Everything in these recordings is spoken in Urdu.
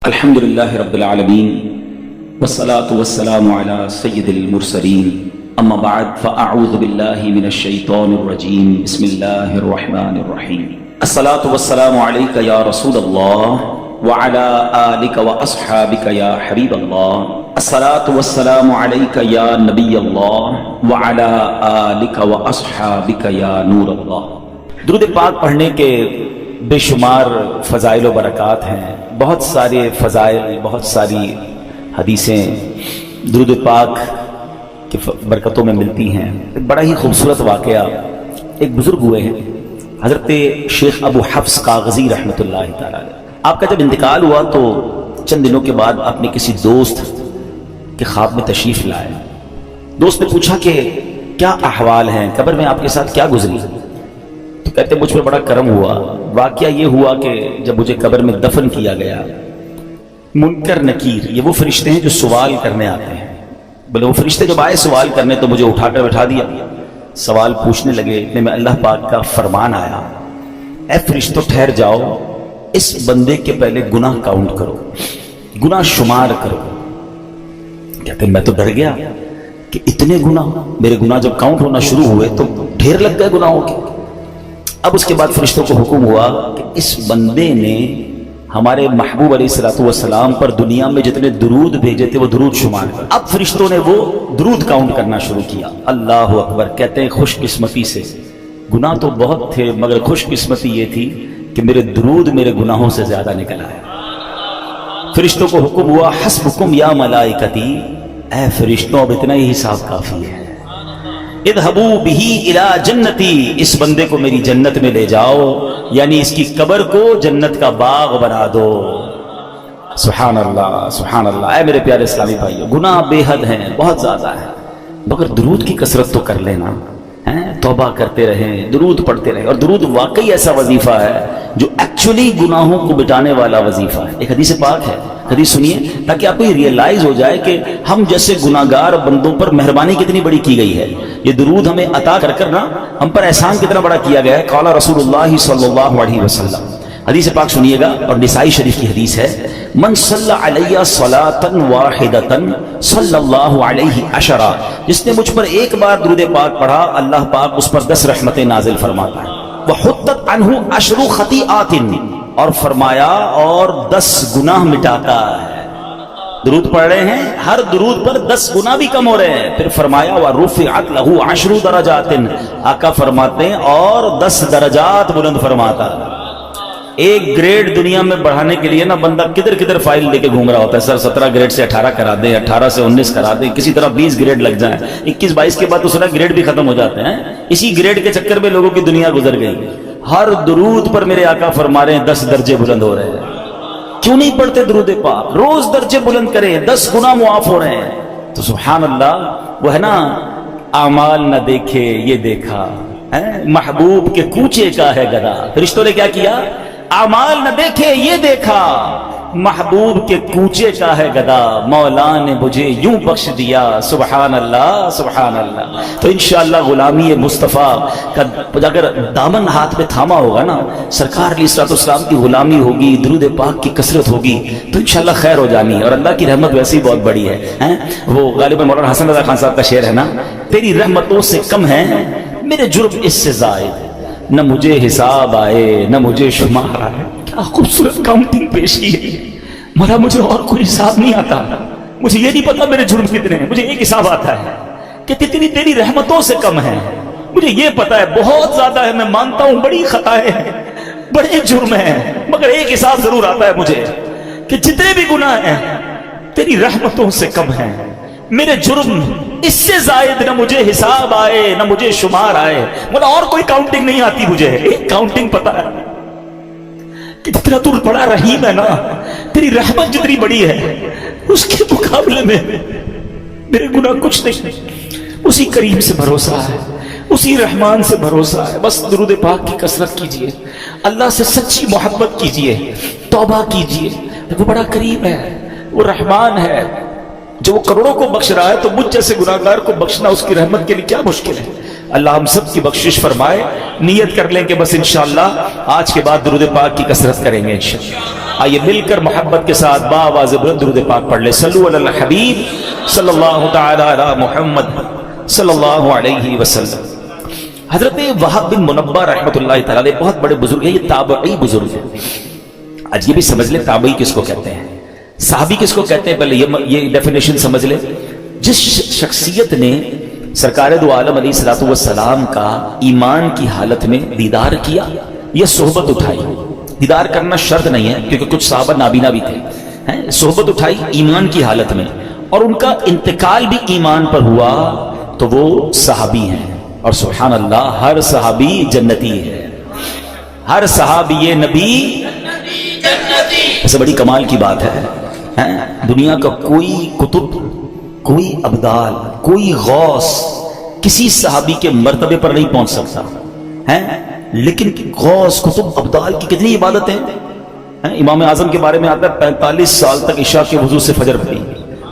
الحمدللہ رب العالمین والصلاة والسلام علی سید المرسلین اما بعد فاعوذ باللہ من الشیطان الرجیم بسم اللہ الرحمن الرحیم الصلاة والسلام علیک یا رسول اللہ وعلی آلک واصحابک یا حبیب اللہ الصلاة والسلام علیک یا نبی اللہ وعلی آلک واصحابک یا نور اللہ۔ درود پاک پڑھنے کے بے شمار فضائل و برکات ہیں، بہت سارے فضائل، بہت ساری حدیثیں درود پاک کی برکتوں میں ملتی ہیں۔ ایک بڑا ہی خوبصورت واقعہ، ایک بزرگ ہوئے ہیں حضرت شیخ ابو حفص کاغذی رحمۃ اللہ تعالی۔ آپ کا جب انتقال ہوا تو چند دنوں کے بعد اپنے کسی دوست کے خواب میں تشریف لائے۔ دوست نے پوچھا کہ کیا احوال ہیں، قبر میں آپ کے ساتھ کیا گزری؟ تو کہتے مجھ پہ بڑا کرم ہوا۔ واقعہ یہ ہوا کہ جب مجھے قبر میں دفن کیا گیا، منکر نکیر، یہ وہ فرشتے ہیں جو سوال کرنے آتے ہیں، بولے وہ فرشتے جب آئے سوال کرنے تو مجھے اٹھا کر بٹھا دیا، سوال پوچھنے لگے۔ اتنے میں اللہ پاک کا فرمان آیا، اے فرشتوں ٹھہر جاؤ، اس بندے کے پہلے گناہ کاؤنٹ کرو، گناہ شمار کرو۔ کہتے میں تو ڈر گیا کہ اتنے گناہ، میرے گناہ جب کاؤنٹ ہونا شروع ہوئے تو ڈھیر لگ گئے گناہوں کے۔ اب اس کے بعد فرشتوں کو حکم ہوا کہ اس بندے نے ہمارے محبوب علیہ الصلوۃ والسلام پر دنیا میں جتنے درود بھیجے تھے وہ درود شمار کر۔ اب فرشتوں نے وہ درود کاؤنٹ کرنا شروع کیا۔ اللہ اکبر۔ کہتے ہیں خوش قسمتی سے، گناہ تو بہت تھے مگر خوش قسمتی یہ تھی کہ میرے درود میرے گناہوں سے زیادہ نکل آئے۔ فرشتوں کو حکم ہوا حسبکم یا ملائکتی، اے فرشتوں اب اتنا ہی حساب کافی ہے، اذهبوا به الى جنتی، اس بندے کو میری جنت میں لے جاؤ، یعنی اس کی قبر کو جنت کا باغ بنا دو۔ سبحان اللہ سبحان اللہ۔ اے میرے پیارے اسلامی بھائیو، گناہ بے حد ہیں، بہت زیادہ ہے، مگر درود کی کثرت تو کر لینا، توبہ کرتے رہیں، درود پڑھتے رہیں۔ اور درود واقعی ایسا وظیفہ ہے جو ایکچولی گناہوں کو مٹانے والا وظیفہ ہے۔ ایک حدیث پاک ہے، حدیث سنیے تاکہ آپ کو یہ ریئلائز ہو جائے کہ ہم جیسے گناہگار بندوں پر مہربانی کتنی بڑی کی گئی ہے۔ یہ درود ہمیں عطا کر کر نا ہم پر احسان کتنا بڑا کیا گیا ہے۔ قال رسول اللہ صلی اللہ علیہ وسلم، حدیث پاک سنیے گا، اور نسائی شریف کی حدیث ہے، من صلی علیہ صلاۃ واحدۃ صلی اللہ علیہ عشرہ، جس نے مجھ پر ایک بار درود پاک پڑھا اللہ پاک اس پر 10 رحمتیں نازل فرماتا ہے۔ وحطت عنہ 10 خطیئات، اور فرمایا اور 10 گناہ مٹاتا ہے۔ درود پڑھ رہے ہیں، ہر درود پر 10 گناہ بھی کم ہو رہے ہیں۔ پھر فرمایا وَرُفِعَتْ لَهُ 10 درجات، آقا فرماتے ہیں اور 10 درجات بلند فرماتا ہے۔ ایک گریڈ دنیا میں بڑھانے کے لیے نا بندہ کدھر کدھر فائل لے کے گھوم رہا ہوتا ہے، سر 17 گریڈ سے 18 کرا دیں، 18 سے 19 کرا دیں، کسی طرح 20 گریڈ لگ جائیں، 21 22 کے بعد دوسرا گریڈ بھی ختم ہو جاتے ہیں۔ اسی گریڈ کے چکر میں لوگوں کی دنیا گزر گئی۔ ہر درود پر میرے آقا فرما رہے ہیں 10 درجے بلند ہو رہے ہیں۔ کیوں نہیں پڑھتے درود پاک؟ روز درجے بلند کریں، 10 گناہ معاف ہو رہے ہیں۔ تو سبحان اللہ، وہ ہے نا اعمال نہ دیکھے یہ دیکھا، محبوب کے کوچے کا ہے گدا۔ فرشتوں نے کیا کیا؟ اعمال نہ دیکھے یہ دیکھا، محبوب کے کوچے کا ہے گدا، مولا نے مجھے یوں بخش دیا۔ سبحان اللہ سبحان اللہ۔ تو انشاءاللہ غلامی مصطفیٰ کا اگر دامن ہاتھ میں تھاما ہوگا نا، سرکار علیہ الصلوۃ والسلام کی غلامی ہوگی، درود پاک کی کثرت ہوگی تو انشاءاللہ خیر ہو جانی ہے۔ اور اللہ کی رحمت ویسے ہی بہت بڑی ہے۔ وہ غالباً مولانا حسن رضا خان صاحب کا شعر ہے نا، تیری رحمتوں سے کم ہے میرے جرم اس سے زائد، نہ مجھے حساب آئے نہ مجھے شمار آئے۔ کیا خوبصورت کاؤنٹنگ پیش کی ہے۔ مگر مجھے اور کوئی حساب نہیں آتا، مجھے یہ نہیں پتا میرے جرم کتنے ہیں، مجھے ایک حساب آتا ہے کہ کتنی تیری رحمتوں سے کم ہے۔ مجھے یہ پتا ہے بہت زیادہ ہے، میں مانتا ہوں بڑی خطائیں ہیں، بڑے جرم ہیں، مگر ایک حساب ضرور آتا ہے مجھے کہ جتنے بھی گناہ ہیں تیری رحمتوں سے کم ہیں، میرے جرم اس سے زائد نہ مجھے حساب آئے نہ مجھے شمار آئے۔ مگر اور کوئی کاؤنٹنگ نہیں آتی مجھے، ایک کاؤنٹنگ پتا ہے کہ جتنا تو بڑا رحیم ہے نا، تیری رحمت جتنی بڑی ہے اس کے مقابلے میں میرے گناہ کچھ نہیں۔ اسی کریم سے بھروسہ ہے، اسی رحمان سے بھروسہ ہے۔ بس درود پاک کی کثرت کیجئے، اللہ سے سچی محبت کیجئے، توبہ کیجئے۔ وہ بڑا کریم ہے، وہ رحمان ہے، جو وہ کروڑوں کو بخش رہا ہے تو مجھ جیسے گناہگار کو بخشنا اس کی رحمت کے لیے کیا مشکل ہے۔ اللہ ہم سب کی بخشش فرمائے۔ نیت کر لیں کہ بس انشاءاللہ آج کے بعد درود پاک کی کثرت کریں گے انشاءاللہ۔ آئیے مل کر محبت کے ساتھ باواز بلند درود پاک پڑھ لیں. صلو علی الحبیب صلی اللہ تعالی علی محمد صلی اللہ علیہ وسلم. حضرت وہب بن منبہ رحمۃ اللہ تعالی بہت بڑے بزرگ ہیں, یہ تابعی بزرگ ہیں. آج یہ بھی سمجھ لیں تابعی کس کو کہتے ہیں, صحابی کس کو کہتے ہیں. پہلے یہ ڈیفینیشن سمجھ لیں. جس شخصیت نے سرکار دو عالم علیہ الصلوۃ والسلام کا ایمان کی حالت میں دیدار کیا یا صحبت اٹھائی. دیدار کرنا شرط نہیں ہے کیونکہ کچھ صحابہ نابینا بھی تھے. صحبت اٹھائی ایمان کی حالت میں اور ان کا انتقال بھی ایمان پر ہوا تو وہ صحابی ہیں. اور سبحان اللہ, ہر صحابی جنتی ہے, ہر صحابی نبی جنتی. ایسے بڑی کمال کی بات ہے, دنیا کا کوئی کتب, کوئی ابدال, کوئی غوث کسی صحابی کے مرتبے پر نہیں پہنچ سکتا ہے. لیکن غوث کتب ابدال کی کتنی عبادتیں ہیں. امام اعظم کے بارے میں آتا ہے 45 سال تک عشاء کے وضو سے فجر پڑھی.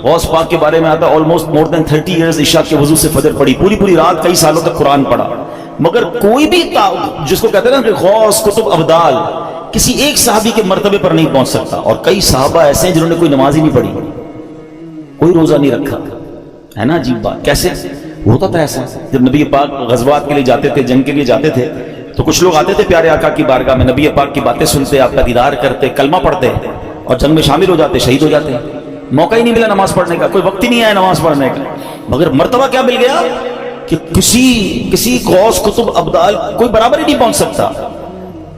غوث پاک کے بارے میں آتا ہے آلموسٹ مور دین 30 ایئرز عشاء کے وضو سے فجر پڑھی, پوری رات کئی سالوں تک قرآن پڑھا. مگر کوئی بھی جس کو کہتے ہیں نا کہ غوث کتب ابدال, کسی ایک صحابی کے مرتبے پر نہیں پہنچ سکتا. اور کئی صحابہ ایسے ہیں جنہوں نے کوئی نماز ہی نہیں پڑھی, کوئی روزہ نہیں رکھا, ہے نا. عجیب بات, کیسے ہوتا تھا ایسا. جب نبی پاک غزوات کے لیے جاتے تھے, جنگ کے لیے جاتے تھے, تو کچھ لوگ آتے تھے پیارے آقا کی بارگاہ میں, نبی پاک کی باتیں سنتے, آپ کا دیدار کرتے, کلمہ پڑھتے اور جنگ میں شامل ہو جاتے, شہید ہو جاتے. موقع ہی نہیں ملا نماز پڑھنے کا, کوئی وقت ہی نہیں آیا نماز پڑھنے کا. مگر مرتبہ کیا مل گیا کہ کسی غوث کتب ابدال کوئی برابر ہی نہیں پہنچ سکتا.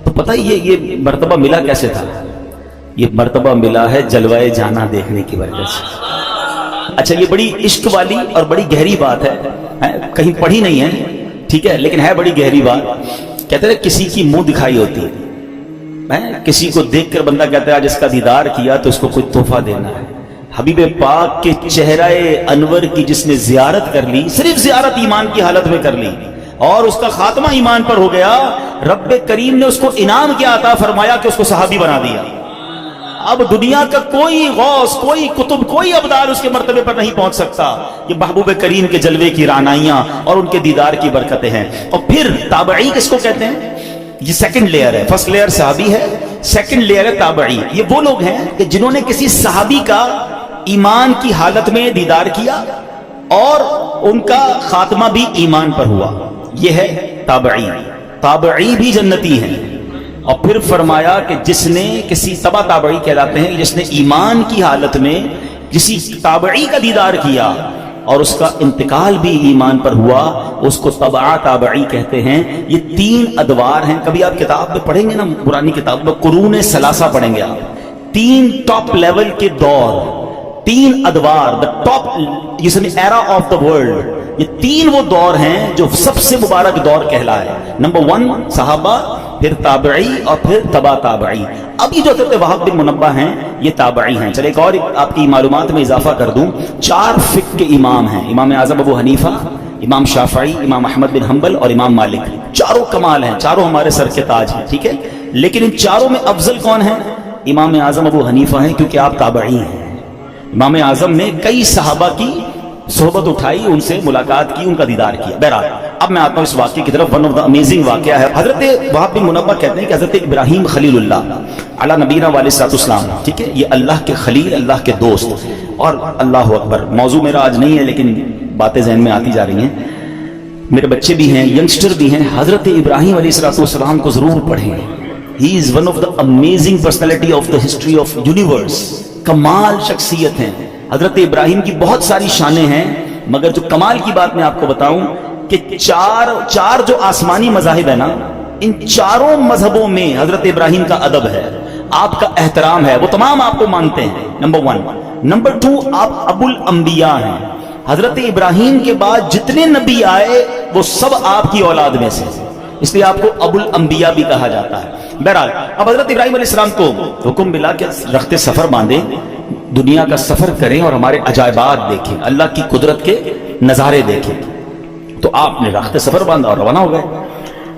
تو پتہ ہی یہ مرتبہ ملا کیسے تھا. یہ مرتبہ ملا ہے جلوہ جانا دیکھنے کی وجہ سے. اچھا, یہ بڑی عشق والی اور بڑی گہری بات ہے, کہیں پڑھی نہیں ہے, ٹھیک ہے, لیکن ہے بڑی گہری بات. کہتے ہیں کسی کی منہ دکھائی ہوتی ہے, کسی کو دیکھ کر بندہ کہتا ہے آج اس کا دیدار کیا تو اس کو کوئی تحفہ دینا ہے. حبیب پاک کے چہرہ انور کی جس نے زیارت کر لی, صرف زیارت ایمان کی حالت میں کر لی اور اس کا خاتمہ ایمان پر ہو گیا, رب کریم نے اس کو انعام کیا عطا فرمایا کہ اس کو صحابی بنا دیا. اب دنیا کا کوئی غوث, کوئی کتب, کوئی ابدال اس کے مرتبے پر نہیں پہنچ سکتا. یہ محبوب کریم کے جلوے کی رعنائیاں اور ان کے دیدار کی برکتیں ہیں. اور پھر تابعی کس کو کہتے ہیں, یہ سیکنڈ لیئر ہے. فرسٹ لیئر صحابی ہے, سیکنڈ لیئر ہے تابعی. یہ وہ لوگ ہیں کہ جنہوں نے کسی صحابی کا ایمان کی حالت میں دیدار کیا اور ان کا خاتمہ بھی ایمان پر ہوا. یہ ہے تابعی. تابعی بھی جنتی ہیں. اور پھر فرمایا کہ جس نے کسی تبع تابعی کہلاتے ہیں, جس نے ایمان کی حالت میں کسی تابعی کا دیدار کیا اور اس کا انتقال بھی ایمان پر ہوا, اس کو تبع تابعی کہتے ہیں. یہ 3 ادوار ہیں. کبھی آپ کتاب میں پڑھیں گے نا, پرانی کتاب میں قرون ثلاثہ پڑھیں گے آپ, 3 ٹاپ لیول کے دور, 3 ادوار, the top era of the world. یہ 3 وہ دور ہیں جو سب سے مبارک دور کہلائے. نمبر 1 صحابہ, پھر تابعی اور پھر تبع تابعی. اب یہ جو حضرت وہب بن منبہ ہیں یہ تابعی ہیں. چلے ایک اور آپ کی معلومات میں اضافہ کر دوں, 4 فقہ کے امام ہیں. امام اعظم ابو حنیفہ, امام شافعی, امام احمد بن حنبل اور امام مالک. چاروں کمال ہیں, چاروں ہمارے سر کے تاج ہیں, ٹھیک ہے. لیکن ان چاروں میں افضل کون ہیں؟ امام اعظم ابو حنیفہ ہیں, کیونکہ آپ تابعی ہیں. امام اعظم نے کئی صحابہ کی صحبت اٹھائی, ان سے ملاقات کی, ان کا دیدار کیا. بہرحال اب میں آتا ہوں اس واقعے کی طرف. ون آف دا امیزنگ واقعہ ہے. حضرت وہب بن منبہ کہتے ہیں کہ حضرت ابراہیم خلیل اللہ علی نبینا علیہ السلام, ٹھیک ہے, یہ اللہ کے خلیل, اللہ کے دوست. اور اللہ اکبر, موضوع میرا آج نہیں ہے لیکن باتیں ذہن میں آتی جا رہی ہیں. میرے بچے بھی ہیں, ینگسٹر بھی ہیں, حضرت ابراہیم علیہ السلام کو ضرور پڑھیں. He is one of the amazing personality of the history of universe. کمال شخصیت ہیں حضرت ابراہیم کی. بہت ساری شانیں ہیں, مگر جو کمال کی بات میں آپ کو بتاؤں کہ چار جو آسمانی مذاہب ہیں نا, ان چاروں مذہبوں میں حضرت ابراہیم کا ادب ہے, آپ کا احترام ہے, وہ تمام آپ کو مانتے ہیں. نمبر 1. نمبر 2, آپ ابو الانبیاء ہیں. حضرت ابراہیم کے بعد جتنے نبی آئے وہ سب آپ کی اولاد میں سے, اس لیے آپ کو ابو الانبیاء بھی کہا جاتا ہے. بہرحال اب حضرت ابراہیم علیہ السلام کو حکم ملا کہ رخت سفر باندھیں, دنیا کا سفر کریں اور ہمارے عجائبات دیکھیں, اللہ کی قدرت کے نظارے دیکھیں. تو آپ نے رخت سفر باندھا اور روانہ ہو گئے.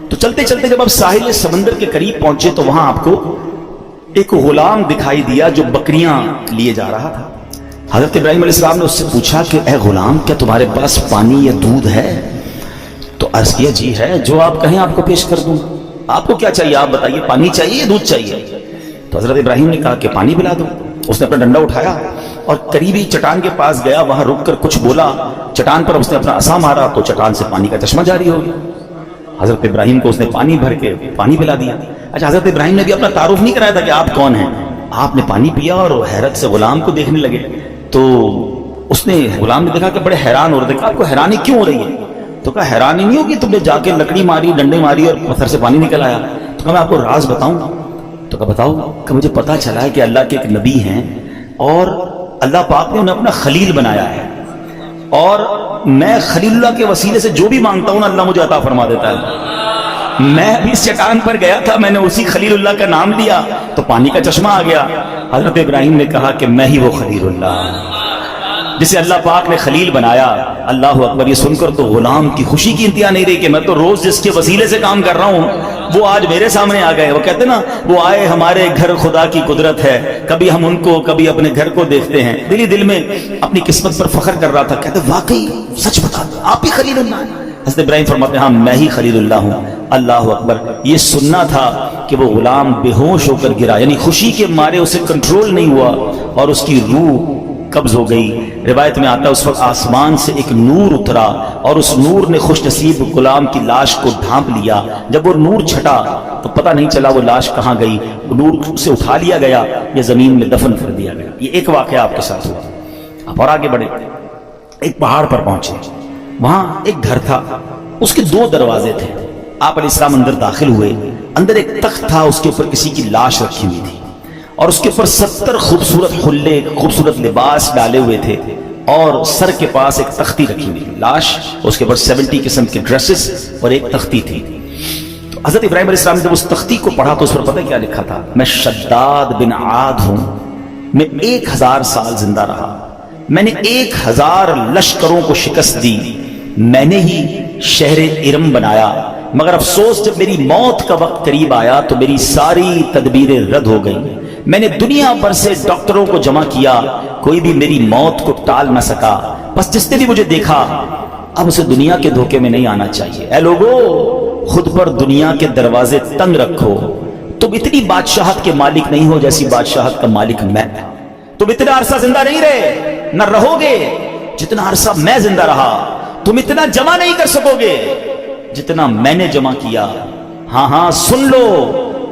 تو چلتے چلتے جب آپ ساحل سمندر کے قریب پہنچے تو وہاں آپ کو ایک غلام دکھائی دیا جو بکریاں لیے جا رہا تھا. حضرت ابراہیم علیہ السلام نے اس سے پوچھا کہ اے غلام, کیا تمہارے پاس پانی یا دودھ ہے؟ تو عرض کیا جی ہے, جو آپ کہیں آپ کو پیش کر دوں. آپ کو کیا چاہیے آپ بتائیے, پانی چاہیے یا دودھ چاہیے؟ تو حضرت ابراہیم نے کہا کہ پانی پلا دو. اس نے اپنا ڈنڈا اٹھایا اور قریبی چٹان کے پاس گیا, وہاں رک کر کچھ بولا, چٹان پر اس نے اپنا عصا مارا تو چٹان سے پانی کا چشمہ جاری ہو گیا. حضرت ابراہیم کو اس نے پانی بھر کے پانی پلا دیا. اچھا, حضرت ابراہیم نے بھی اپنا تعارف نہیں کرایا تھا کہ آپ کون ہیں, آپ نے پانی پیا اور حیرت سے غلام کو دیکھنے لگے. تو اس نے, غلام نے دیکھا کہ بڑے حیران ہو رہے تھے. آپ کو حیرانی کیوں ہو رہی ہے؟ تو کہا حیرانی نہیں ہوگی, تم نے جا کے لکڑی ماری, ڈنڈے ماری اور پتھر سے پانی نکل آیا. تو کہا میں آپ کو راز بتاؤں. تو کہا بتاؤ. کہ مجھے پتا چلا ہے کہ اللہ کے ایک نبی ہیں اور اللہ پاک نے انہیں اپنا خلیل بنایا ہے, اور میں خلیل اللہ کے وسیلے سے جو بھی مانگتا ہوں نا اللہ مجھے عطا فرما دیتا ہے. میں ابھی اس چٹان پر گیا تھا, میں نے اسی خلیل اللہ کا نام لیا تو پانی کا چشمہ آ گیا. حضرت ابراہیم نے کہا کہ میں ہی وہ خلیل اللہ جسے اللہ پاک نے خلیل بنایا. اللہ اکبر. یہ سن کر تو غلام کی خوشی کی انتہا نہیں رہی کہ میں تو روز جس کے وسیلے سے کام کر رہا ہوں وہ آج میرے سامنے آ گئے. وہ کہتے نا, وہ آئے ہمارے گھر خدا کی قدرت ہے, کبھی ہم ان کو کبھی اپنے گھر کو دیکھتے ہیں. دل ہی دل میں اپنی قسمت پر فخر کر رہا تھا. کہتے واقعی سچ بتا دو آپ ہی خلیل اللہ ہیں. حضرت ابراہیم فرماتے ہیں ہاں میں ہی خلیل اللہ ہوں. اللہ اکبر. یہ سننا تھا کہ وہ غلام بے ہوش ہو کر گرا, یعنی خوشی کے مارے اسے کنٹرول نہیں ہوا اور اس کی روح قبض ہو گئی. روایت میں آتا ہے اس وقت آسمان سے ایک نور اترا اور اس نور نے خوش نصیب غلام کی لاش کو ڈھانپ لیا. جب وہ نور چھٹا تو پتہ نہیں چلا وہ لاش کہاں گئی. وہ نور سے اٹھا لیا گیا یا زمین میں دفن کر دیا گیا. یہ ایک واقعہ آپ کے ساتھ ہوا. آپ اور آگے بڑھے, ایک پہاڑ پر پہنچے, وہاں ایک گھر تھا, اس کے 2 دروازے تھے. آپ علیہ السلام اندر داخل ہوئے. اندر ایک تخت تھا, اس کے اوپر کسی کی لاش رکھی ہوئی تھی اور اس کے اوپر 70 خوبصورت حلے, خوبصورت لباس ڈالے ہوئے تھے اور سر کے پاس ایک تختی رکھی ہوئی تھی لاش, اس کے اوپر 70 قسم کے ڈریسز اور ایک تختی تھی. تو حضرت ابراہیم علیہ السلام نے جب اس تختی کو پڑھا تو اس پر پتہ کیا لکھا تھا؟ میں شداد بن عاد ہوں, میں 1000 سال زندہ رہا, میں نے 1000 لشکروں کو شکست دی, میں نے ہی شہر ارم بنایا, مگر افسوس جب میری موت کا وقت قریب آیا تو میری ساری تدبیریں رد ہو گئیں. میں نے دنیا بھر سے ڈاکٹروں کو جمع کیا, کوئی بھی میری موت کو ٹال نہ سکا. بس جس نے بھی مجھے دیکھا اب اسے دنیا کے دھوکے میں نہیں آنا چاہیے. اے لوگو, خود پر دنیا کے دروازے تنگ رکھو. تم اتنی بادشاہت کے مالک نہیں ہو جیسی بادشاہت کا مالک میں. تم اتنا عرصہ زندہ نہیں رہے, نہ رہو گے جتنا عرصہ میں زندہ رہا. تم اتنا جمع نہیں کر سکو گے جتنا میں نے جمع کیا. ہاں ہاں سن لو,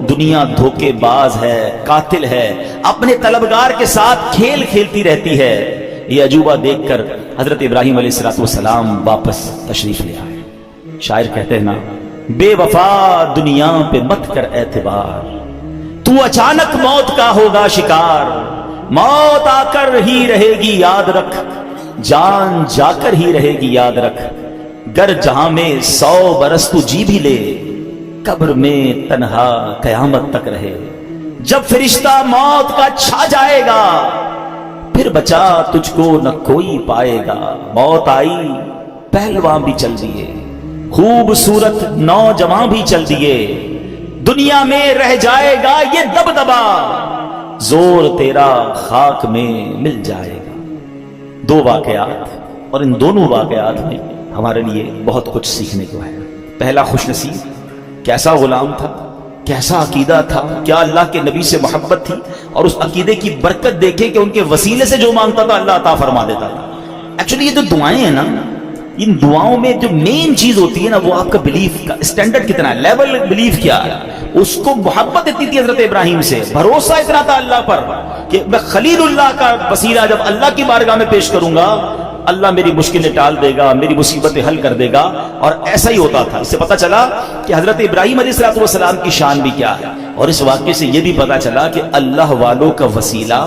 دنیا دھوکے باز ہے, قاتل ہے, اپنے طلبگار کے ساتھ کھیل کھیلتی رہتی ہے. یہ عجوبہ دیکھ کر حضرت ابراہیم علیہ السلام واپس تشریف لے آئے. شاعر کہتے ہیں نا, بے وفا دنیا پہ مت کر اعتبار, تو اچانک موت کا ہوگا شکار. موت آ کر ہی رہے گی یاد رکھ, جان جا کر ہی رہے گی یاد رکھ. گر جہاں میں 100 برس تو جی بھی لے, قبر میں تنہا قیامت تک رہے. جب فرشتہ موت کا چھا جائے گا پھر بچا تجھ کو نہ کوئی پائے گا. موت آئی پہلوان بھی چل دیے, خوبصورت نوجوان بھی چل دیے. دنیا میں رہ جائے گا یہ دبدبا, زور تیرا خاک میں مل جائے گا. 2 واقعات, اور ان دونوں واقعات میں ہمارے لیے بہت کچھ سیکھنے کو ہے. پہلا, خوش نصیب, کیسا غلام تھا, کیسا عقیدہ تھا, کیا اللہ کے نبی سے محبت تھی, اور اس عقیدے کی برکت دیکھے کہ ان کے وسیلے سے جو مانگتا تھا اللہ عطا فرما دیتا تھا. ایکچولی یہ جو دعائیں ہیں نا, ان دعاؤں میں جو مین چیز ہوتی ہے نا وہ آپ کا بلیف کا اسٹینڈرڈ کتنا ہے, لیول بلیف کیا ہے. اس کو محبت اتنی تھی حضرت ابراہیم سے, بھروسہ اتنا تھا اللہ پر کہ میں خلیل اللہ کا وسیلہ جب اللہ کی بارگاہ میں پیش کروں گا اللہ میری مشکلیں ٹال دے گا, میری مصیبتیں حل کر دے گا. اور ایسا ہی ہوتا تھا. اس سے پتہ چلا کہ حضرت ابراہیم علیہ السلام کی شان بھی کیا ہے, اور اس واقعے سے یہ بھی پتہ چلا کہ اللہ والوں کا وسیلہ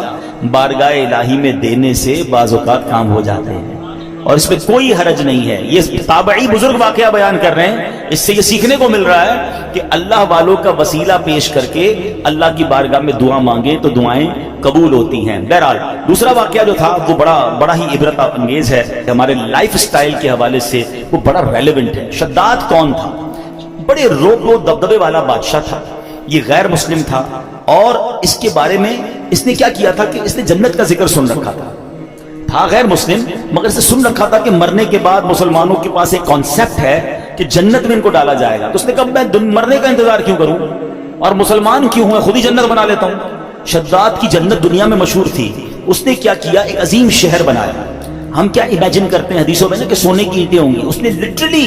بارگاہ الہی میں دینے سے بعض اوقات کام ہو جاتے ہیں, اور اس میں کوئی حرج نہیں ہے. یہ تابعی بزرگ واقعہ بیان کر رہے ہیں, اس سے یہ سیکھنے کو مل رہا ہے کہ اللہ والوں کا وسیلہ پیش کر کے اللہ کی بارگاہ میں دعا مانگے تو دعائیں قبول ہوتی ہیں. بہرحال دوسرا واقعہ جو تھا وہ بڑا ہی عبرت انگیز ہے, ہمارے لائف سٹائل کے حوالے سے وہ بڑا ریلیونٹ ہے. شداد کون تھا؟ بڑے روب و دبدبے والا بادشاہ تھا. یہ غیر مسلم تھا, اور اس کے بارے میں اس نے کیا کیا تھا کہ اس نے جنت کا ذکر سن رکھا تھا غیر مسلم, مگر اسے سن رکھا تھا کہ مرنے کے بعد مسلمانوں کے پاس ایک کانسیپٹ ہے کہ جنت میں ان کو ڈالا جائے گا. تو اس نے کہا میں مرنے کا انتظار کیوں کروں اور مسلمان کیوں ہوں, خود ہی جنت بنا لیتا ہوں. شداد کی جنت دنیا میں مشہور تھی. اس نے کیا کیا, ایک عظیم شہر بنایا. ہم کیا امیجن کرتے ہیں حدیثوں میں نا کہ سونے کی اینٹیں ہوں گی, اس نے لٹرلی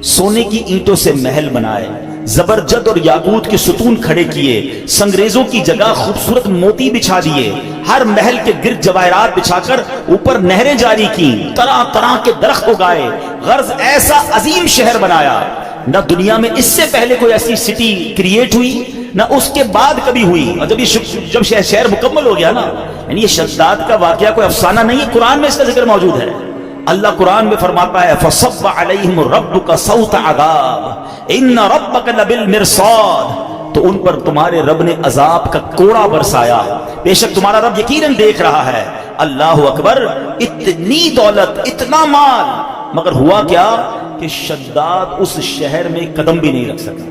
سونے کی اینٹوں سے محل بنائے, زبرجد اور یاقوت کے ستون کھڑے کیے, سنگریزوں کی جگہ خوبصورت موتی بچھا دیے, ہر محل کے گرد جواہرات بچھا کر اوپر نہریں جاری کی, طرح طرح کے درخت اگائے, غرض ایسا عظیم شہر بنایا. نہ دنیا میں اس سے پہلے کوئی ایسی سٹی کریٹ ہوئی, نہ اس کے بعد کبھی ہوئی. اور جب شہر مکمل ہو گیا نا, یعنی یہ شداد کا واقعہ کوئی افسانہ نہیں ہے, قرآن میں اس کا ذکر موجود ہے. اللہ قرآن میں فرماتا ہے فَصَبَّ عَلَيْهِمْ رَبُّكَ صَوْتَ عَذَابٍ إِنَّ رَبَّكَ لَبِالْمِرْصَادِ, تو ان پر تمہارے رب نے عذاب کا کوڑا برسایا, بے شک تمہارا رب یقیناً دیکھ رہا ہے. اللہ اکبر, اتنی دولت, اتنا مال, مگر ہوا کیا کہ شداد اس شہر میں قدم بھی نہیں رکھ سکا.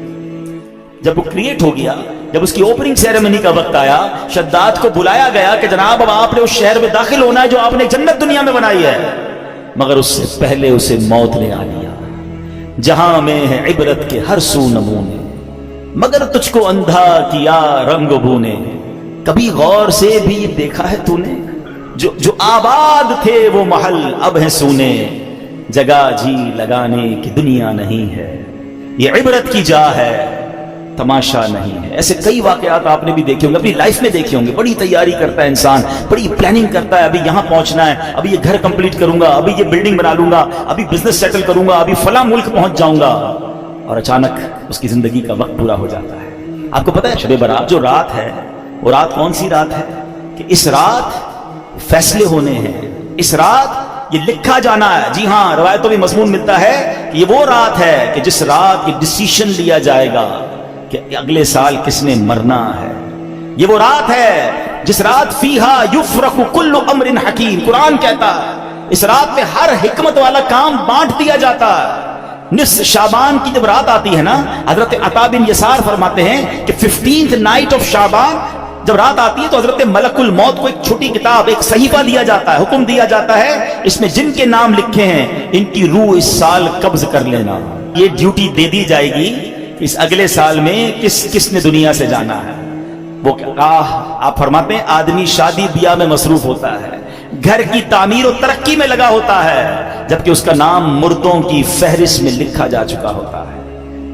جب وہ کریٹ ہو گیا, جب اس کی اوپننگ سیریمنی کا وقت آیا, شداد کو بلایا گیا کہ جناب اب آپ نے اس شہر میں داخل ہونا ہے جو آپ نے جنت دنیا میں بنائی ہے, مگر اس سے پہلے اسے موت نے آ لیا. جہاں میں ہے عبرت کے ہر سو نمونے, مگر تجھ کو اندھا کیا رنگ بو نے. کبھی غور سے بھی یہ دیکھا ہے تو نے, جو آباد تھے وہ محل اب ہیں سونے, جگہ جی لگانے کی دنیا نہیں ہے, یہ عبرت کی جا ہے تماشا نہیں ہے. ایسے کئی واقعات آپ نے بھی دیکھے ہوں گے, اپنی لائف میں دیکھے ہوں گے. بڑی تیاری کرتا ہے انسان, بڑی پلاننگ کرتا ہے, ابھی یہاں پہنچنا ہے, ابھی یہ گھر کمپلیٹ کروں گا, ابھی یہ بلڈنگ بنا لوں گا, ابھی بزنس سیٹل کروں گا, ابھی فلاں ملک پہنچ جاؤں گا, اور اچانک اس کی زندگی کا وقت پورا ہو جاتا ہے. آپ کو پتا ہے شب برات جو رات ہے, وہ رات کون سی رات ہے کہ اس رات فیصلے ہونے ہیں, اس رات یہ لکھا جانا ہے. جی ہاں, روایتوں میں مضمون ملتا ہے کہ یہ وہ رات ہے کہ جس رات یہ ڈیسیشن لیا جائے گا کہ اگلے سال کس نے مرنا ہے. یہ وہ رات ہے جس رات فیہا یفرق کل امر حکیم, قرآن کہتا ہے اس رات میں ہر حکمت والا کام بانٹ دیا جاتا ہے. نصف شعبان کی جب رات آتی ہے نا, حضرت عطا بن یسار فرماتے ہیں کہ 15th نائٹ آف شعبان جب رات آتی ہے تو حضرت ملک الموت کو ایک چھوٹی کتاب, ایک صحیفہ دیا جاتا ہے, حکم دیا جاتا ہے, اس میں جن کے نام لکھے ہیں ان کی روح اس سال قبض کر لینا. یہ ڈیوٹی دے دی جائے گی اس اگلے سال میں کس نے دنیا سے جانا ہے. وہ آپ فرماتے ہیں آدمی شادی بیاہ میں مصروف ہوتا ہے, گھر کی تعمیر و ترقی میں لگا ہوتا ہے, جبکہ اس کا نام مردوں کی فہرست میں لکھا جا چکا ہوتا ہے.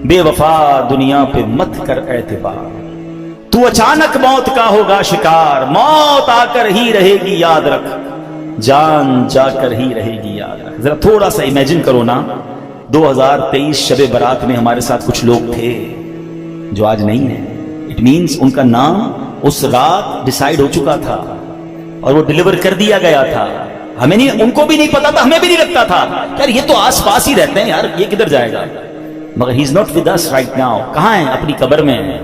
بے وفا دنیا پہ مت کر اعتبار, تو اچانک موت کا ہوگا شکار, موت آ کر ہی رہے گی یاد رکھ, جان جا کر ہی رہے گی یاد رکھ. ذرا تھوڑا سا امیجن کرو نا, 2023 شب برات میں ہمارے ساتھ کچھ لوگ تھے جو آج نہیں ہیں. اٹ مینز ان کا نام اس رات ڈیسائیڈ ہو چکا تھا اور وہ ڈیلیور کر دیا گیا تھا. ہمیں نہیں, ان کو بھی نہیں پتا تھا, ہمیں بھی نہیں لگتا تھا یار یہ تو آس پاس ہی رہتے ہیں, یار یہ کدھر جائے گا. مگر he is not with us right now. کہاں ہیں؟ اپنی قبر میں ہیں.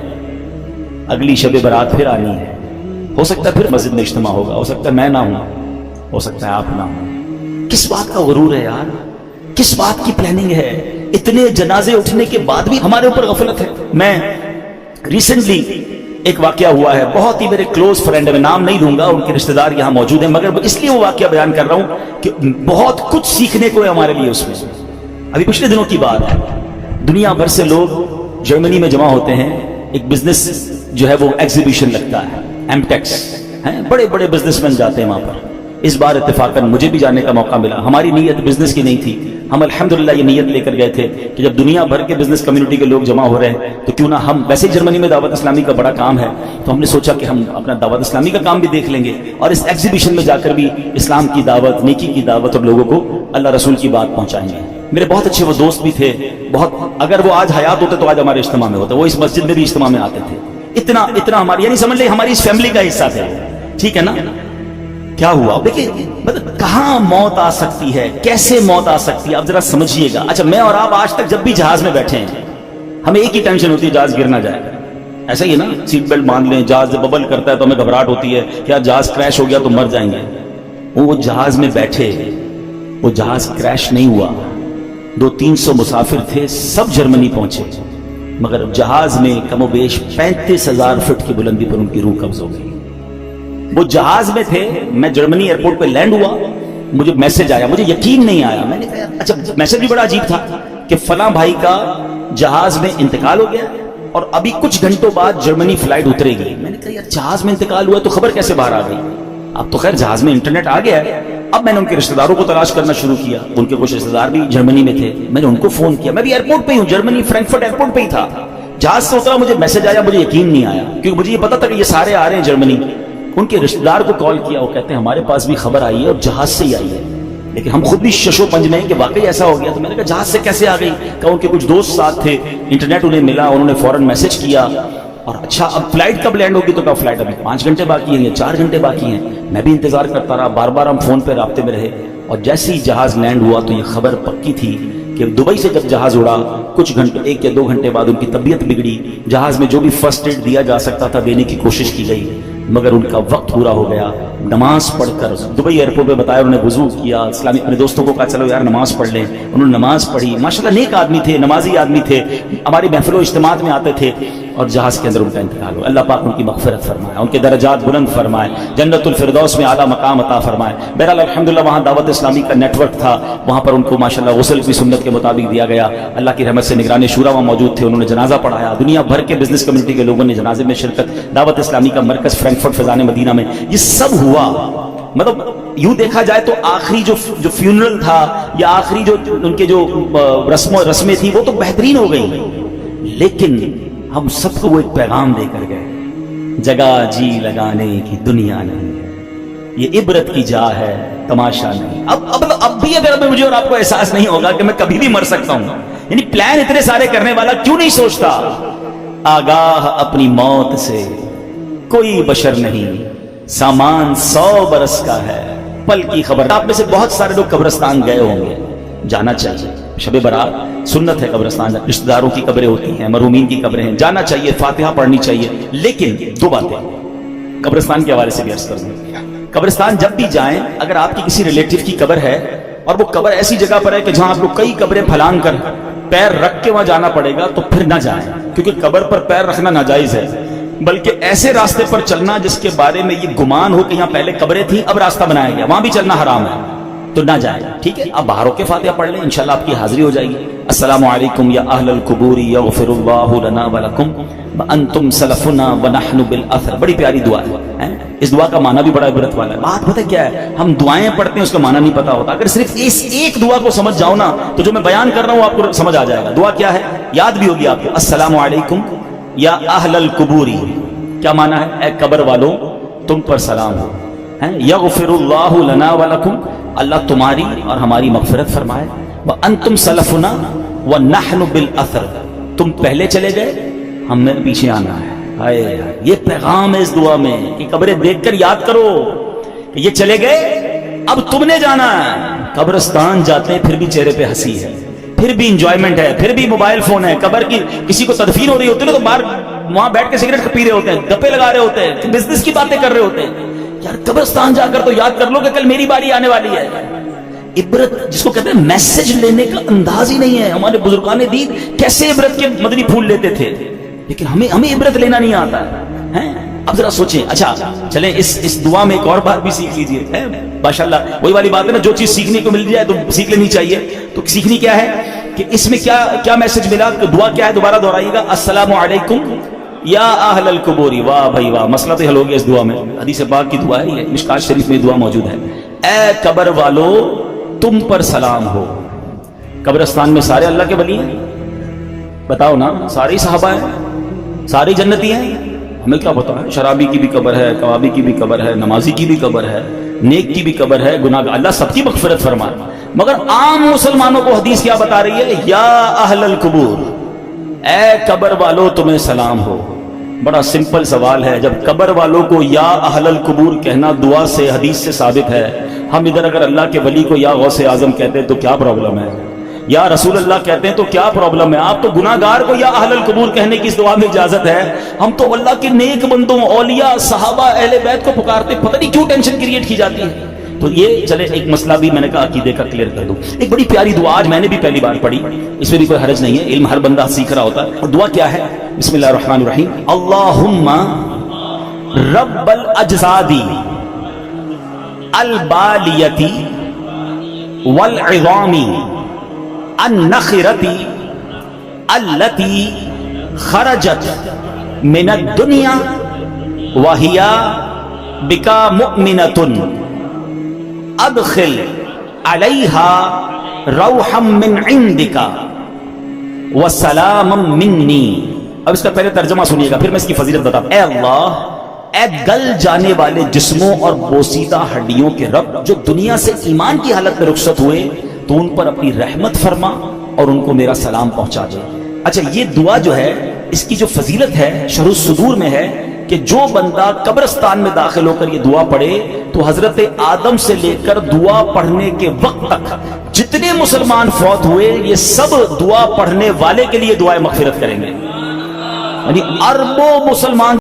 اگلی شب برات پھر آنی ہے. ہو سکتا ہے پھر مسجد میں اجتماع ہوگا, ہو سکتا ہے میں نہ ہوں, ہو سکتا ہے آپ نہ ہوں. کس بات کا غرور ہے یار, کس بات کی پلاننگ ہے؟ اتنے جنازے اٹھنے کے بعد بھی ہمارے اوپر غفلت ہے. میں ریسنٹلی ایک واقعہ ہوا ہے, بہت ہی میرے کلوز فرینڈ ہے, میں نام نہیں لوں گا, ان کے رشتہ دار یہاں موجود ہیں, مگر اس لیے وہ واقعہ بیان کر رہا ہوں کہ بہت کچھ سیکھنے کو ہے ہمارے لیے اس میں. ابھی پچھلے دنوں کی بات ہے, دنیا بھر سے لوگ جرمنی میں جمع ہوتے ہیں, ایک بزنس جو ہے وہ ایگزیبیشن لگتا ہے, ایمٹیکس ہیں, بڑے بڑے بزنس مین جاتے ہیں وہاں پر. اس بار اتفاقاً مجھے بھی جانے کا موقع ملا. ہماری نیت بزنس کی نہیں تھی, ہم الحمدللہ یہ نیت لے کر گئے تھے کہ جب دنیا بھر کے بزنس کمیونٹی کے لوگ جمع ہو رہے ہیں تو کیوں نہ ہم, ویسے جرمنی میں دعوت اسلامی کا بڑا کام ہے, تو ہم نے سوچا کہ ہم اپنا دعوت اسلامی کا کام بھی دیکھ لیں گے اور اس ایگزیبیشن میں جا کر بھی اسلام کی دعوت, نیکی کی دعوت اور لوگوں کو اللہ رسول کی بات پہنچائیں گے. میرے بہت اچھے وہ دوست بھی تھے, بہت, اگر وہ آج حیات ہوتے تو آج ہمارے اجتماع میں ہوتے, وہ اس مسجد میں بھی اجتماع میں آتے تھے. اتنا ہماری, یعنی سمجھ لیں ہماری اس فیملی کا حصہ تھے. ٹھیک ہے نا. کیا ہوا دیکھیں, مطلب کہاں موت آ سکتی ہے, کیسے موت آ سکتی ہے, آپ ذرا سمجھیے گا. اچھا میں اور آپ آج تک جب بھی جہاز میں بیٹھے ہیں ہمیں ایک ہی ٹینشن ہوتی ہے, جہاز گر نہ جائے. ایسا ہی ہے نا, سیٹ بیلٹ باندھ لیں, جہاز جب ببل کرتا ہے تو ہمیں گھبراہٹ ہوتی ہے کیا جہاز کریش ہو گیا تو مر جائیں گے. وہ جہاز میں بیٹھے, وہ جہاز کریش نہیں ہوا, 200-300 مسافر تھے, سب جرمنی پہنچے, مگر جہاز میں کم و بیش 35,000 فٹ کی بلندی پر ان کی روح قبض ہو گئی. وہ جہاز میں تھے, میں جرمنی ایئرپورٹ پہ لینڈ ہوا, مجھے میسج آیا, مجھے یقین نہیں آیا. میں نے کہا اچھا, میسج بھی بڑا عجیب تھا کہ فلاں بھائی کا جہاز میں انتقال ہو گیا. اور ابھی کچھ گھنٹوں بعد جرمنی فلائٹ اترے گی. میں نے کہا یار جہاز میں انتقال ہوا تو خبر کیسے باہر آ گئی؟ اب تو خیر جہاز میں انٹرنیٹ آ گیا ہے. اب میں نے ان کے رشتہ داروں کو تلاش کرنا شروع کیا. ان کے کچھ رشتہ دار بھی جرمنی میں تھے. میں نے ان کو فون کیا. میں بھی ایئرپورٹ پہ ہی ہوں, جرمنی فرینکفرٹ ایئرپورٹ پہ ہی تھا. جہاز سے اترا, مجھے میسج آیا, مجھے یقین نہیں آیا کیونکہ مجھے یہ پتا تھا کہ یہ سارے آ رہے ہیں جرمنی. ان کے رشتہ دار کو کال کیا, وہ کہتے ہیں ہمارے پاس بھی خبر آئی ہے اور جہاز سے ہی آئی ہے, لیکن ہم خود بھی ششو پنج میں ہیں کہ واقعی ایسا ہو گیا. تو میں نے کہا جہاز سے کیسے آ گئی؟ کہ ان کے کچھ دوست ساتھ تھے, انٹرنیٹ انہیں ملا, انہوں نے فوراً میسج کیا. اور اچھا اب فلائٹ کب لینڈ ہوگی؟ تو کہا فلائٹ ابھی 5 گھنٹے باقی ہیں یا 4 گھنٹے باقی ہیں. میں بھی انتظار کرتا رہا, بار بار ہم فون پہ رابطے میں رہے. اور جیسے ہی جہاز لینڈ ہوا تو یہ خبر پکی تھی کہ دبئی سے جب جہاز اڑا کچھ گھنٹے 1 یا 2 گھنٹے بعد ان کی طبیعت بگڑی. جہاز میں جو بھی فرسٹ ایڈ دیا جا سکتا تھا دینے کی کوشش کی گئی, مگر ان کا وقت پورا ہو گیا. نماز پڑھ کر دبئی ایئرپورٹ پہ بتایا, انہوں نے وضو کیا, اسلامی اپنے دوستوں کو کہا چلو یار نماز پڑھ لیں. انہوں نے نماز پڑھی. ماشاءاللہ نیک آدمی تھے, نمازی آدمی تھے, ہماری محفل و اجتماعات میں آتے تھے. اور جہاز کے اندر ان کا انتقال ہوا. اللہ پاک ان کی مغفرت فرمائے, ان کے درجات بلند فرمائے, جنت الفردوس میں اعلیٰ مقام عطا فرمائے. بہرحال الحمدللہ وہاں دعوت اسلامی کا نیٹ ورک تھا, وہاں پر ان کو ماشاءاللہ غسل کی سنت کے مطابق دیا گیا. اللہ کی رحمت سے نگران شورا وہاں موجود تھے, انہوں نے جنازہ پڑھایا. دنیا بھر کے بزنس کمیونٹی کے لوگوں نے جنازے میں شرکت. دعوت اسلامی کا مرکز فرینکفرٹ فیضان مدینہ میں یہ سب ہوا. مطلب یوں دیکھا جائے تو آخری جو فیونرل تھا یا آخری جو ان کے جو رسمیں تھیں وہ تو بہترین ہو گئی, لیکن ہم سب کو وہ ایک پیغام دے کر گئے, جگہ جی لگانے کی دنیا نہیں ہے, یہ عبرت کی جا ہے تماشا نہیں. اب بھی اگر مجھے اور آپ کو احساس نہیں ہوگا کہ میں کبھی بھی مر سکتا ہوں, یعنی پلان اتنے سارے کرنے والا کیوں نہیں سوچتا آگاہ اپنی موت سے کوئی بشر نہیں, سامان 100 برس کا ہے, پل کی خبر. آپ میں سے بہت سارے لوگ قبرستان گئے ہوں گے, جانا چاہیے. شب برات سنت ہے قبرستان, رشتہ داروں کی قبریں ہوتی ہیں, مرحومین کی قبریں ہیں, جانا چاہیے, فاتحہ پڑھنی چاہیے. لیکن 2 باتیں قبرستان کے حوالے سے بھی عرض کروں. قبرستان جب بھی جائیں, اگر آپ کی کسی ریلیٹو کی قبر ہے اور وہ قبر ایسی جگہ پر ہے کہ جہاں آپ کو کئی قبریں پھلانگ کر پیر رکھ کے وہاں جانا پڑے گا, تو پھر نہ جائیں, کیونکہ قبر پر پیر رکھنا ناجائز ہے. بلکہ ایسے راستے پر چلنا جس کے بارے میں یہ گمان ہو کہ یہاں پہلے قبریں تھیں اب راستہ بنایا گیا, وہاں بھی چلنا حرام ہے, تو نہ جائیں. ٹھیک ہے, آپ باہر ہو کے فاتحہ پڑھ لیں, انشاءاللہ آپ کی حاضری ہو جائے گی. السلام علیکم یا اہل القبور یغفر اللہ لنا ولکم وانتم سلفنا ونحن بالاثر. بڑی پیاری دعا ہے, اس دعا کا معنی بھی بڑا عبرت والا ہے. بات پتہ کیا ہے, ہم دعائیں پڑھتے ہیں اس کا معنی نہیں پتا ہوتا. اگر صرف اس ایک دعا کو سمجھ جاؤ نا تو جو میں بیان کر رہا ہوں آپ کو سمجھ آ جائے گا. دعا کیا ہے یاد بھی ہوگی آپ کو. السلام علیکم یا اہل القبور, کیا معنی ہے؟ اے قبر والوں تم پر سلام ہو. یغفر اللہ لنا ولکم, اللہ تمہاری اور ہماری مغفرت فرمائے. وانتم سلفنا ونحن بالاثر, تم پہلے چلے گئے, ہم نے پیچھے آنا ہے. یہ پیغام ہے اس دعا میں کہ قبریں دیکھ کر یاد کرو کہ یہ چلے گئے, اب تم نے جانا ہے. قبرستان جاتے ہیں پھر بھی چہرے پہ ہنسی ہے, پھر بھی انجوائمنٹ ہے, پھر بھی موبائل فون ہے. قبر کی کسی کو تدفین ہو رہی ہوتی ہے تو باہر وہاں بیٹھ کے سگریٹ پی رہے ہوتے ہیں, گپے لگا رہے ہوتے ہیں, بزنس کی باتیں کر رہے ہوتے ہیں. یار قبرستان جا کر تو یاد کر لو کہ کل میری باری آنے والی ہے. عبرت جس کو کہتے ہیں میسج لینے کا انداز ہی نہیں ہے. ہمارے بزرگان دین کیسے عبرت کے مدنی پھول لیتے تھے, لیکن ہمیں عبرت لینا نہیں آتا ہے. اب ذرا سوچیں. اچھا چلیں اس دعا میں ایک اور بات بھی سیکھ لیجئے. ماشاءاللہ وہی والی بات ہے نا, جو چیز سیکھنے کو مل جائے تو سیکھ لینی چاہیے. تو سیکھنی کیا ہے کہ اس میں کیا میسج ملا. دعا کیا ہے, دوبارہ دہرائیے گا. السلام علیکم یا اہل القبور. واہ بھائی واہ, مسئلہ تو حل ہو گیا اس دعا میں. حدیث پاک کی دعا ہے, یہ مشکات شریف میں دعا موجود ہے. اے قبر والو تم پر سلام ہو. قبرستان میں سارے اللہ کے ولی ہیں, بتاؤ نا, سارے صحابہ ہیں, سارے جنتی ہیں. ہمیں کیا پتا ہے, شرابی کی بھی قبر ہے, کبابی کی بھی قبر ہے, نمازی کی بھی قبر ہے, نیک کی بھی قبر ہے, گناہ. اللہ سب کی مغفرت فرمائے. مگر عام مسلمانوں کو حدیث کیا بتا رہی ہے, یا اہل القبور, اے قبر والو تمہیں سلام ہو. بڑا سمپل سوال ہے, جب قبر والوں کو یا اہل القبور کہنا دعا سے حدیث سے ثابت ہے, ہم ادھر اگر اللہ کے ولی کو یا غوث اعظم کہتے ہیں تو کیا پرابلم ہے, یا رسول اللہ کہتے ہیں تو کیا پرابلم ہے. آپ تو گناہ گار کو یا اہل القبور کہنے کی اس دعا میں اجازت ہے, ہم تو اللہ کے نیک بندوں, اولیاء, صحابہ, اہل بیت کو پکارتے, پتہ نہیں کیوں ٹینشن کریٹ کی جاتی ہے. تو یہ چلے ایک مسئلہ بھی میں نے کہا عقیدے کا کلیئر کر دوں. ایک بڑی پیاری دعا آج میں نے بھی پہلی بار پڑھی, اس میں بھی کوئی حرج نہیں ہے, علم ہر بندہ سیکھ رہا ہوتا ہے. اور دعا کیا ہے, بسم اللہ الرحمن الرحیم. اللہم رب الاجسادی البالیتی والعظامی النخرتی التی خرجت من الدنیا وہی بکا مؤمنۃ ادخل علیہا روحا من عندک وسلاما منی. اب اس کا پہلے ترجمہ سنیے گا، پھر میں اس کی فضیلت بتاتا ہوں. اے اللہ، اے گل جانے والے جسموں اور بوسیدہ ہڈیوں کے رب، جو دنیا سے ایمان کی حالت میں رخصت ہوئے، تو ان پر اپنی رحمت فرما اور ان کو میرا سلام پہنچا دے. اچھا، یہ دعا جو ہے اس کی جو فضیلت ہے شرح الصدور میں ہے کہ جو بندہ قبرستان میں داخل ہو کر یہ دعا پڑھے تو حضرت آدم سے لے کر دعا پڑھنے کے وقت تک جتنے مسلمان فوت ہوئے یہ سب دعا پڑھنے والے کے لیے دعائے مغفرت کریں گے. یعنی اربوں مسلمان